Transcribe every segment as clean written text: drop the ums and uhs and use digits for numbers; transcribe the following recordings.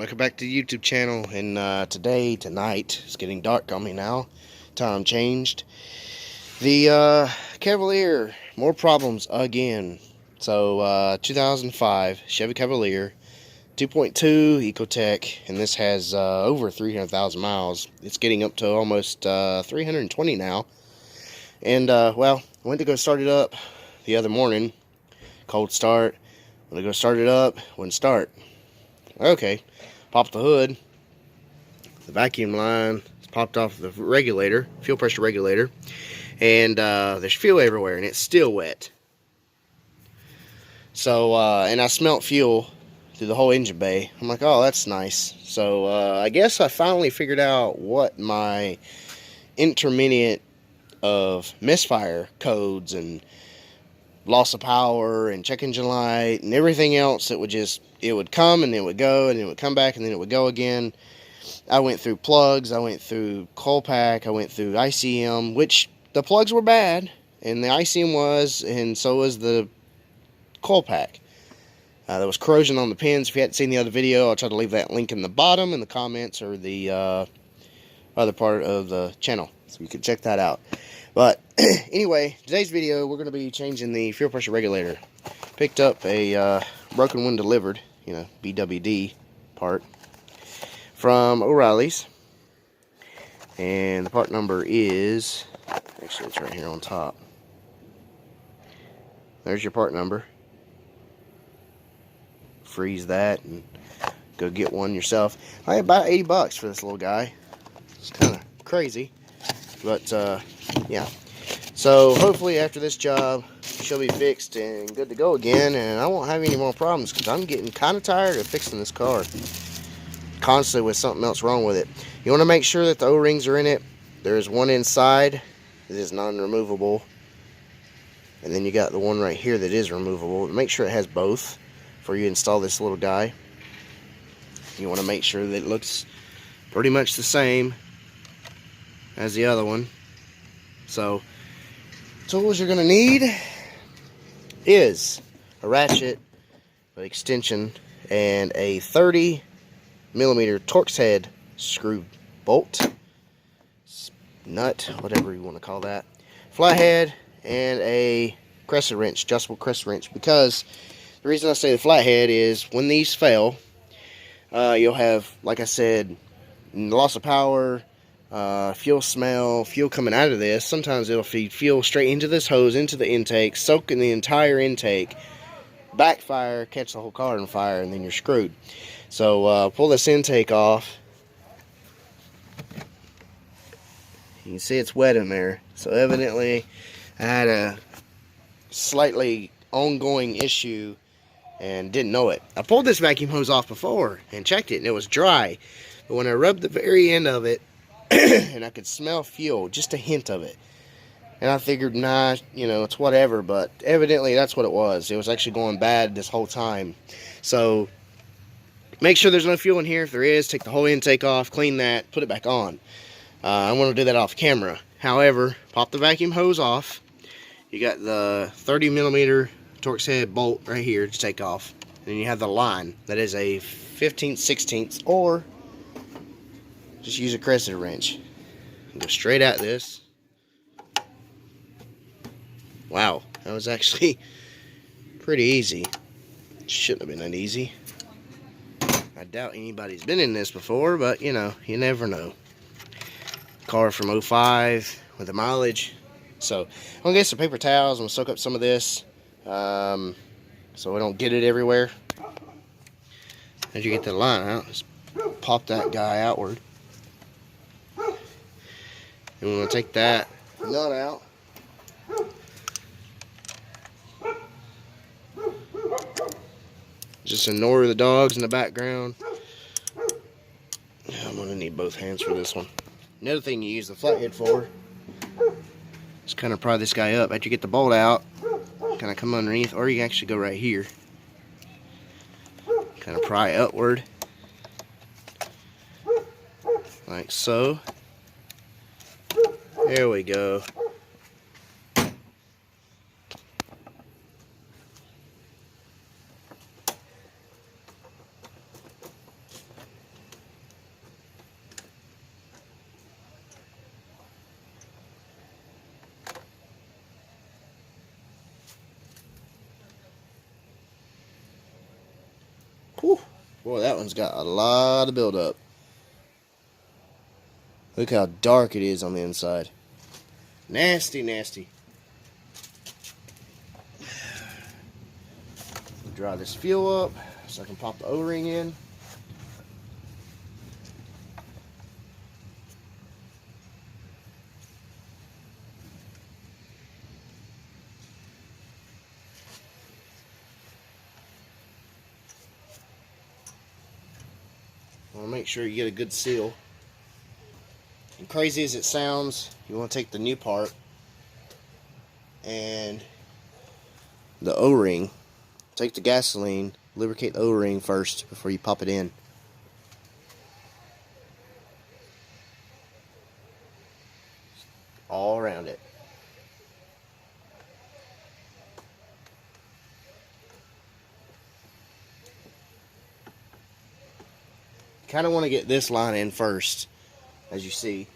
Welcome back to the YouTube channel. And tonight, it's getting dark on me now. Time changed. The Cavalier, more problems again. So 2005 Chevy Cavalier 2.2 Ecotech, and this has over 300,000 miles. It's getting up to almost 320 now. And well, I went to go start it up the other morning. Cold start. When I go start it up, wouldn't start. Okay, popped the hood. The vacuum line popped off the regulator, fuel pressure regulator, and there's fuel everywhere, and it's still wet. So, and I smelt fuel through the whole engine bay. I'm like, oh, that's nice. So, I guess I finally figured out what my intermittent of misfire codes and loss of power and check engine light and everything else that would just, it would come and it would go and it would come back and then it would go again. I went through plugs, I went through coil pack, I went through ICM, which the plugs were bad and the ICM was, and so was the coil pack. There was corrosion on the pins. If you hadn't seen the other video, I'll try to leave that link in the bottom in the comments or the other part of the channel, so you can check that out. But anyway, today's video, we're going to be changing the fuel pressure regulator. Picked up a broken one delivered, you know, BWD part from O'Reilly's. And the part number is, actually it's right here on top. There's your part number. Freeze that and go get one yourself. I had about 80 bucks for this little guy. It's kind of crazy, but yeah. So hopefully after this job, she'll be fixed and good to go again, and I won't have any more problems because I'm getting kind of tired of fixing this car constantly with something else wrong with it. You want to make sure that the O-rings are in it. There's one inside that is non-removable, and then you got the one right here that is removable. Make sure it has both before you install this little guy. You want to make sure that it looks pretty much the same as the other one. So, tools you're going to need is a ratchet, an extension, and a 30mm Torx head screw bolt, nut, whatever you want to call that, flathead, and a crescent wrench, adjustable crescent wrench. Because the reason I say the flathead is when these fail, you'll have, like I said, loss of power, fuel smell, fuel coming out of this. Sometimes it'll feed fuel straight into this hose, into the intake, soak in the entire intake, backfire, catch the whole car on fire, and then you're screwed. So pull this intake off. You can see it's wet in there. So evidently I had a slightly ongoing issue and didn't know it. I pulled this vacuum hose off before and checked it, and it was dry. But when I rubbed the very end of it, and I could smell fuel, just a hint of it. And I figured, nah, you know, it's whatever, but evidently that's what it was. It was actually going bad this whole time. So, make sure there's no fuel in here. If there is, take the whole intake off, clean that, put it back on. I want to do that off camera. However, pop the vacuum hose off. You got the 30mm Torx head bolt right here to take off. And then you have the line. That is a 15/16, or just use a crescent wrench. Go straight at this. Wow, that was actually pretty easy. Shouldn't have been that easy. I doubt anybody's been in this before, but you know, you never know. Car from 05 with the mileage. So I'm gonna get some paper towels. I'm gonna soak up some of this, so we don't get it everywhere. As you get the line out, just pop that guy outward. And we're going to take that nut out. Just ignore the dogs in the background. I'm going to need both hands for this one. Another thing you use the flathead for is kind of pry this guy up. After you get the bolt out, kind of come underneath, or you can actually go right here. Kind of pry upward. Like so. There we go. Whew. Boy, that one's got a lot of buildup. Look how dark it is on the inside. Nasty, nasty. Dry this fuel up so I can pop the O-ring in. I want to make sure you get a good seal. And crazy as it sounds, you want to take the new part and the O-ring. Take the gasoline, lubricate the O-ring first before you pop it in. All around it. Kind of want to get this line in first, as you see.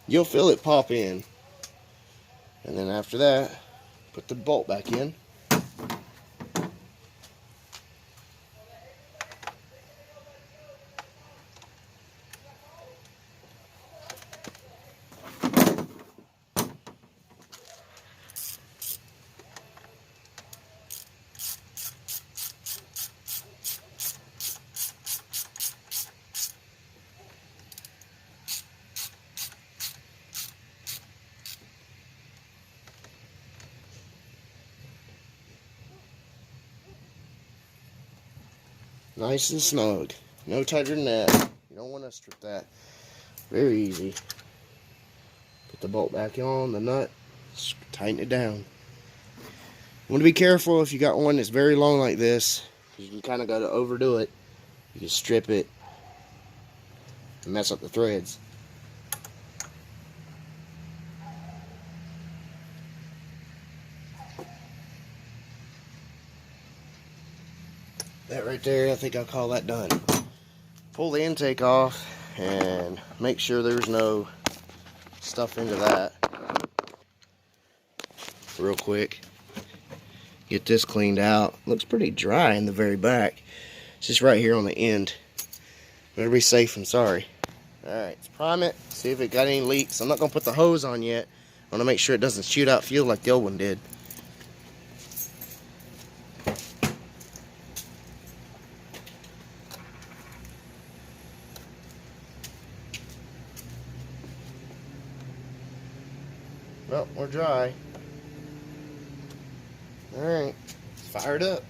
You'll feel it pop in, and then after that, put the bolt back in. Nice and snug. No tighter than that. You don't want to strip that. Very easy. Put the bolt back on, the nut, tighten it down. You want to be careful if you got one that's very long like this. You can kind of got to overdo it. You can strip it and mess up the threads. That right there, I think I'll call that done. Pull the intake off and make sure there's no stuff into that. Real quick. Get this cleaned out. Looks pretty dry in the very back. It's just right here on the end. Better be safe and sorry. Alright, let's prime it. See if it got any leaks. I'm not going to put the hose on yet. I want to make sure it doesn't shoot out fuel like the old one did. Well, we're dry. Alright, fire it up.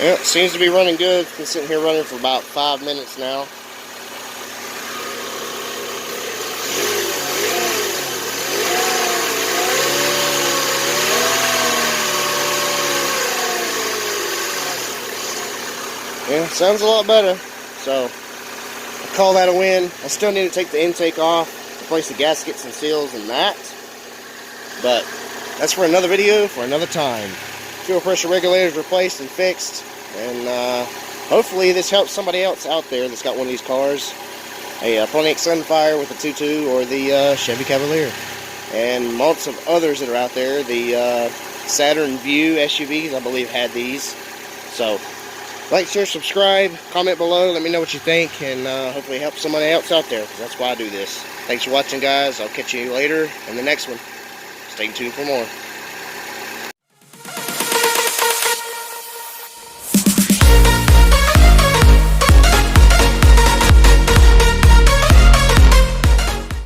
Yeah, it seems to be running good. It's been sitting here running for about 5 minutes now. Yeah, sounds a lot better. So, I call that a win. I still need to take the intake off, replace the gaskets and seals and that. But, that's for another video, for another time. Fuel pressure regulator is replaced and fixed, and hopefully this helps somebody else out there that's got one of these cars, a Pontiac Sunfire with a 2.2 or the Chevy Cavalier, and lots of others that are out there. The Saturn Vue SUVs, I believe, had these. So like, share, subscribe, comment below, let me know what you think, and hopefully help somebody else out there, because that's why I do this. Thanks for watching, guys. I'll catch you later in the next one. Stay tuned for more.